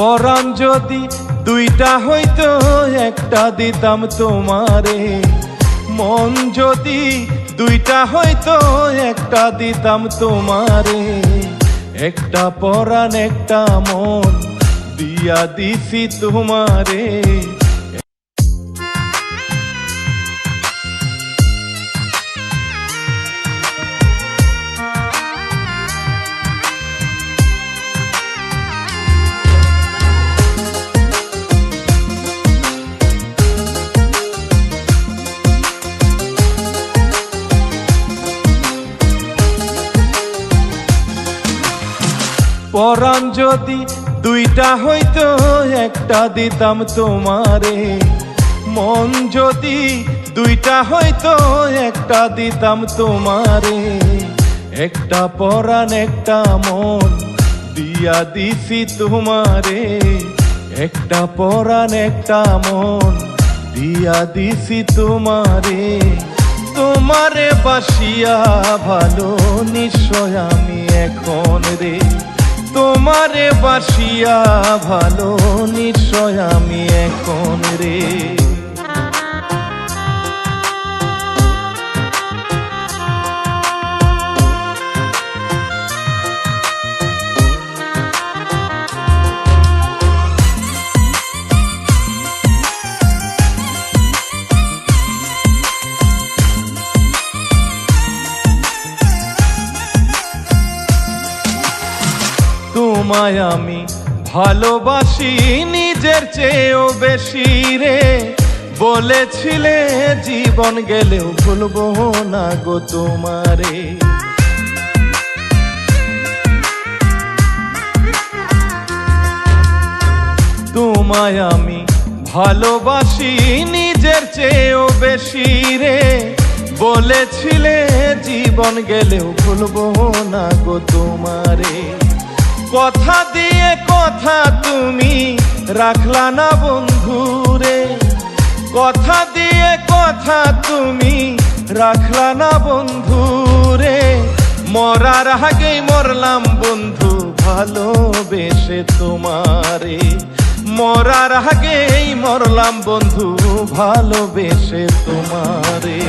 পরাণ যদি দুইটা হইতো একটা দিতাম তোমারে, মন যদি দুইটা হইতো একটা দিতাম তোমারে, একটা পরাণ একটা মন দিয়া দিছি তোমারে। পরাণ যদি দুইটা হইতো একটা দিতাম তোমারে, মন যদি দুইটা হইতো একটা দিতাম তোমারে, একটা পরাণ একটা মন দিয়া দিছি তোমারে, একটা পরাণ একটা মন দিয়া দিছি তোমারে। তোমারে বাসিয়া ভালো নিশ্চয় আমি এখন রে, তোমারে বাসিয়া ভালো নিশ্চয় আমি এখন রে। তোমায় আমি ভালোবাসি নিজের চেয়েও বেশি রে, বলেছিলে জীবন গেলেও ভুলবো না গো তোমারে। তোমায় আমি ভালোবাসি নিজের চেয়েও বেশি রে, বলেছিলে জীবন গেলেও ভুলবো না গো তোমারে। কথা দিয়ে কথা তুমি রাখলা না বন্ধুরে, কথা দিয়ে কথা তুমি রাখলা না বন্ধুরে, মরার আগেই মরলাম বন্ধু ভালোবেসে তোমারে, মরার আগেই মরলাম বন্ধু ভালোবেসে তোমারে।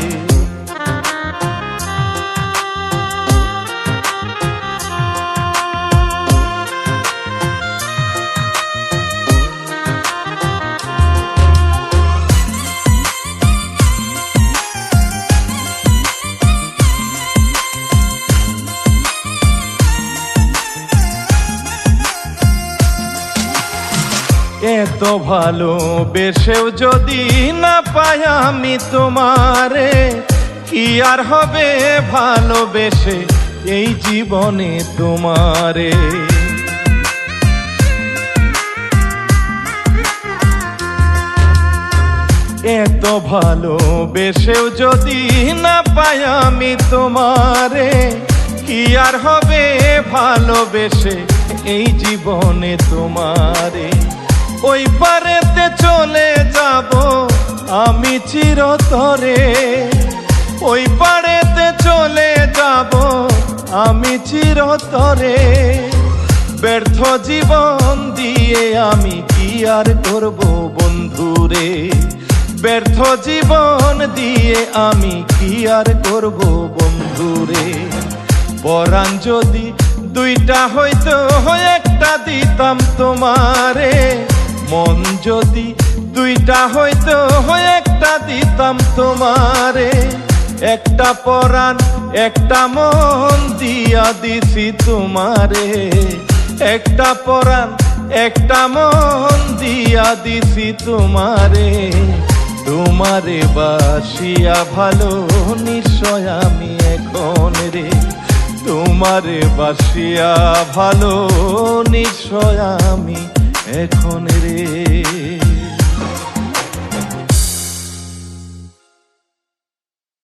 এত ভালোবেসেও যদি না পাই আমি তোমারে, কি আর হবে ভালোবেসে এই জীবনে তোমারে। এত ভালোবেসেও যদি না পাই আমি তোমারে, কি আর হবে ভালোবেসে এই জীবনে তোমারে। ওই পারেতে চলে যাব আমি চিরতরে, ওই পারেতে চলে যাব আমি চিরতরে, ব্যর্থ জীবন দিয়ে আমি কি আর করব বন্ধুরে, ব্যর্থ জীবন দিয়ে আমি কি আর করব বন্ধুরে। পরাণ যদি দুইটা হইতো একটা দিতাম তোমারে, মন যদি দুইটা হইতো একটা দিতাম তোমারে, একটা পরাণ একটা মন দিয়া দিছি তোমারে, একটা পরাণ একটা মন দিয়া দিছি তোমারে। তোমারে বাসিয়া ভালো নিশ্চয় আমি এখন রে, তোমারে বাসিয়া ভালো নিশ্চয় আমি এখন রে।